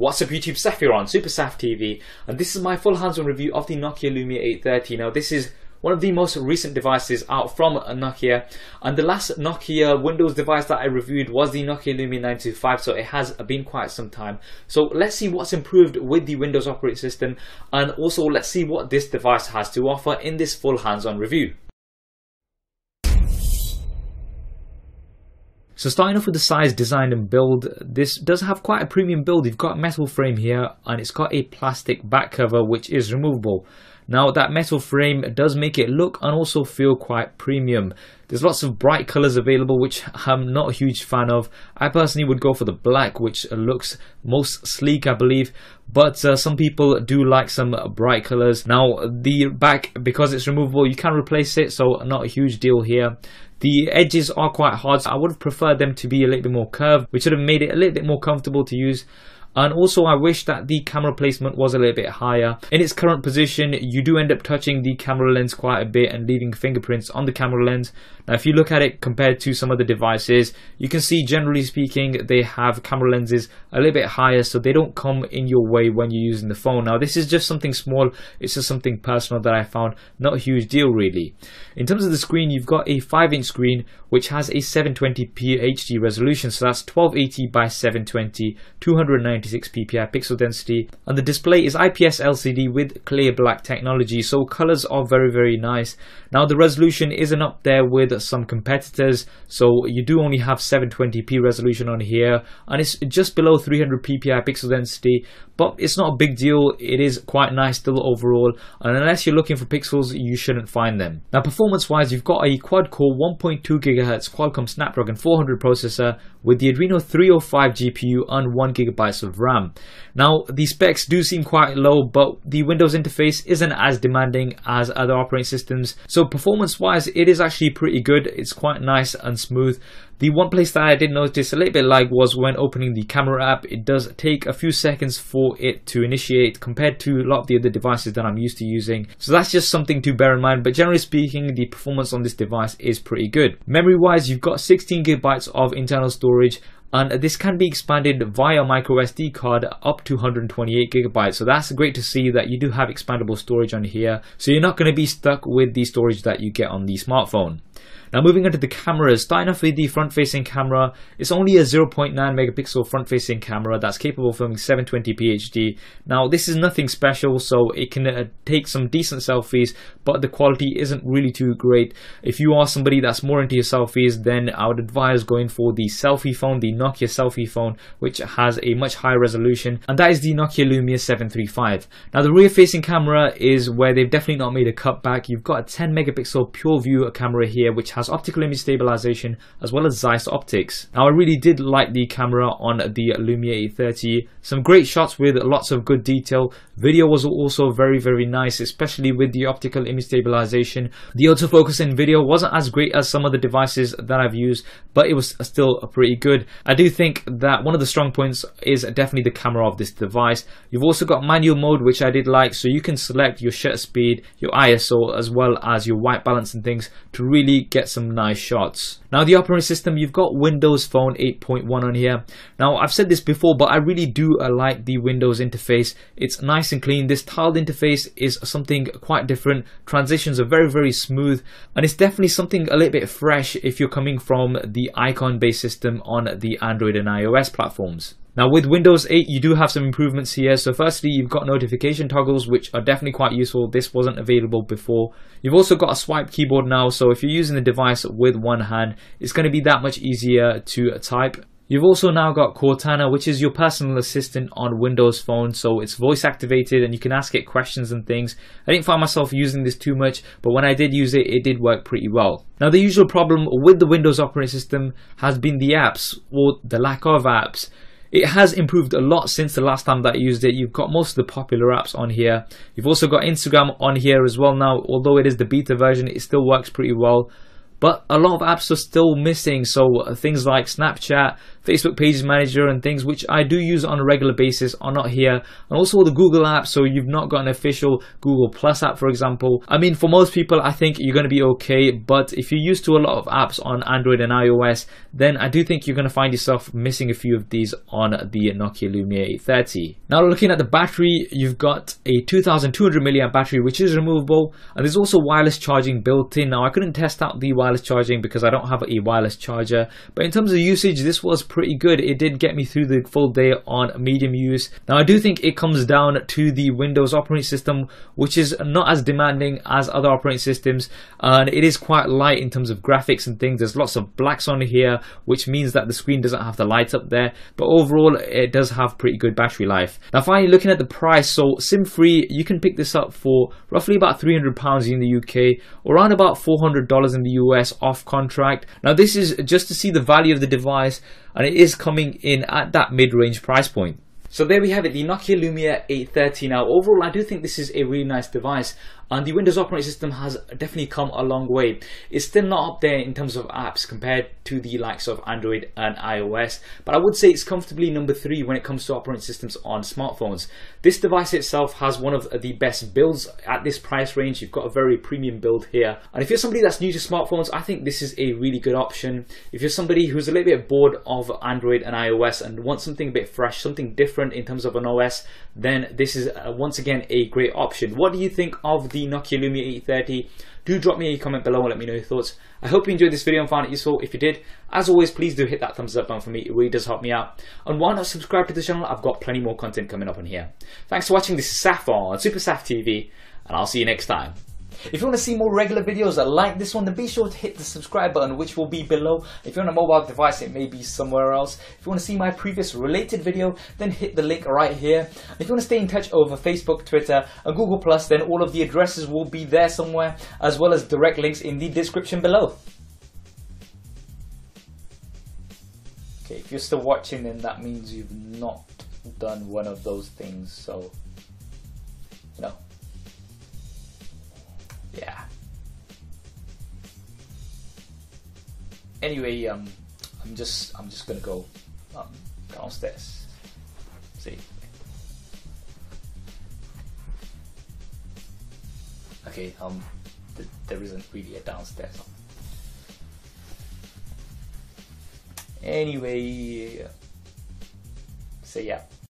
What's up YouTube, Saf here on Super Saf TV, and this is my full hands-on review of the Nokia Lumia 830. Now this is one of the most recent devices out from Nokia, and the last Nokia Windows device that I reviewed was the Nokia Lumia 925, so it has been quite some time. So let's see what's improved with the Windows operating system, and also let's see what this device has to offer in this full hands-on review. So starting off with the size, design and build, this does have quite a premium build. You've got a metal frame here and it's got a plastic back cover which is removable. Now that metal frame does make it look and also feel quite premium. There's lots of bright colours available which I'm not a huge fan of. I personally would go for the black, which looks most sleek I believe, but some people do like some bright colours. Now the back, because it's removable, you can replace it, so not a huge deal here. The edges are quite hard, so I would have preferred them to be a little bit more curved, which would have made it a little bit more comfortable to use. And also I wish that the camera placement was a little bit higher. In its current position, you do end up touching the camera lens quite a bit and leaving fingerprints on the camera lens. Now if you look at it compared to some other devices, you can see generally speaking they have camera lenses a little bit higher, so they don't come in your way when you're using the phone. Now this is just something small, it's just something personal that I found, not a huge deal really. In terms of the screen, you've got a 5-inch screen which has a 720p HD resolution, so that's 1280 by 720, 296 ppi pixel density, and the display is IPS LCD with clear black technology, so colors are very nice. Now the resolution isn't up there with some competitors, so you do only have 720p resolution on here, and it's just below 300 ppi pixel density, but it's not a big deal. It is quite nice still overall, and unless you're looking for pixels, you shouldn't find them. Now performance wise, you've got a quad-core 1.2 GHz Qualcomm Snapdragon 400 processor with the Adreno 305 GPU and 1GB of RAM. Now the specs do seem quite low, but the Windows interface isn't as demanding as other operating systems, so performance wise it is actually pretty good. It's quite nice and smooth. The one place that I did notice a little bit lag was when opening the camera app. It does take a few seconds for it to initiate compared to a lot of the other devices that I'm used to using, so that's just something to bear in mind. But generally speaking, the performance on this device is pretty good. Memory wise, you've got 16GB of internal storage, and this can be expanded via micro SD card up to 128GB, so that's great to see that you do have expandable storage on here, so you're not going to be stuck with the storage that you get on the smartphone. Now moving on to the cameras, starting off with the front-facing camera, it's only a 0.9 megapixel front-facing camera that's capable of filming 720p HD. Now this is nothing special, so it can take some decent selfies, but the quality isn't really too great. If you are somebody that's more into your selfies, then I would advise going for the selfie phone, the Nokia selfie phone, which has a much higher resolution, and that is the Nokia Lumia 735. Now the rear-facing camera is where they've definitely not made a cutback. You've got a 10 megapixel pure view camera here, which has optical image stabilization as well as Zeiss optics. Now I really did like the camera on the Lumia 830. Some great shots with lots of good detail. Video was also very nice, especially with the optical image stabilization. The autofocus in video wasn't as great as some of the devices that I've used, but it was still pretty good. I do think that one of the strong points is definitely the camera of this device. You've also got manual mode, which I did like, so you can select your shutter speed, your ISO, as well as your white balance and things to really get some nice shots. Now the operating system, you've got Windows Phone 8.1 on here. Now I've said this before, but I really do like the Windows interface. It's nice and clean. This tiled interface is something quite different. Transitions are very smooth, and it's definitely something a little bit fresh if you're coming from the icon based system on the Android and iOS platforms. Now with Windows 8 you do have some improvements here. So firstly, you've got notification toggles, which are definitely quite useful. This wasn't available before. You've also got a swipe keyboard now, so if you're using the device with one hand, it's going to be that much easier to type. You've also now got Cortana, which is your personal assistant on Windows Phone, so it's voice activated and you can ask it questions and things. I didn't find myself using this too much, but when I did use it, it did work pretty well. Now the usual problem with the Windows operating system has been the apps, or the lack of apps. It has improved a lot since the last time that I used it. You've got most of the popular apps on here. You've also got Instagram on here as well now. Although it is the beta version, it still works pretty well. But a lot of apps are still missing, so things like Snapchat, Facebook Pages Manager and things, which I do use on a regular basis, are not here. And also the Google app, so you've not got an official Google Plus app, for example. I mean, for most people, I think you're going to be okay, but if you're used to a lot of apps on Android and iOS, then I do think you're going to find yourself missing a few of these on the Nokia Lumia 830. Now looking at the battery, you've got a 2200 mAh battery, which is removable, and there's also wireless charging built in. Now I couldn't test out the wireless charging because I don't have a wireless charger, but in terms of usage, this was pretty good. It did get me through the full day on medium use. Now I do think it comes down to the Windows operating system, which is not as demanding as other operating systems, and it is quite light in terms of graphics and things. There's lots of blacks on here, which means that the screen doesn't have the light up there, but overall it does have pretty good battery life. Now finally, looking at the price, so SIM free, you can pick this up for roughly about £300 in the UK, or around about $400 in the US off contract. Now this is just to see the value of the device, and it is coming in at that mid-range price point. So there we have it, the Nokia Lumia 830. Now overall, I do think this is a really nice device, and the Windows operating system has definitely come a long way. It's still not up there in terms of apps compared to the likes of Android and iOS, but I would say it's comfortably number 3 when it comes to operating systems on smartphones. This device itself has one of the best builds at this price range. You've got a very premium build here, and if you're somebody that's new to smartphones, I think this is a really good option. If you're somebody who's a little bit bored of Android and iOS and wants something a bit fresh, something different in terms of an OS, then this is once again a great option. What do you think of the Nokia Lumia 830? Do drop me a comment below and let me know your thoughts. I hope you enjoyed this video and found it useful. If you did, as always, please do hit that thumbs up button for me. It really does help me out. And why not subscribe to the channel? I've got plenty more content coming up on here. Thanks for watching. This is Saf on Super Saf TV, and I'll see you next time. If you want to see more regular videos like this one, then be sure to hit the subscribe button, which will be below. If you're on a mobile device, it may be somewhere else. If you want to see my previous related video, then hit the link right here. If you want to stay in touch over Facebook, Twitter and Google+, then all of the addresses will be there somewhere, as well as direct links in the description below. Okay, if you're still watching, then that means you've not done one of those things, so, you know. Yeah. Anyway, I'm just gonna go downstairs. See. Okay. There isn't really a downstairs. Anyway, so yeah.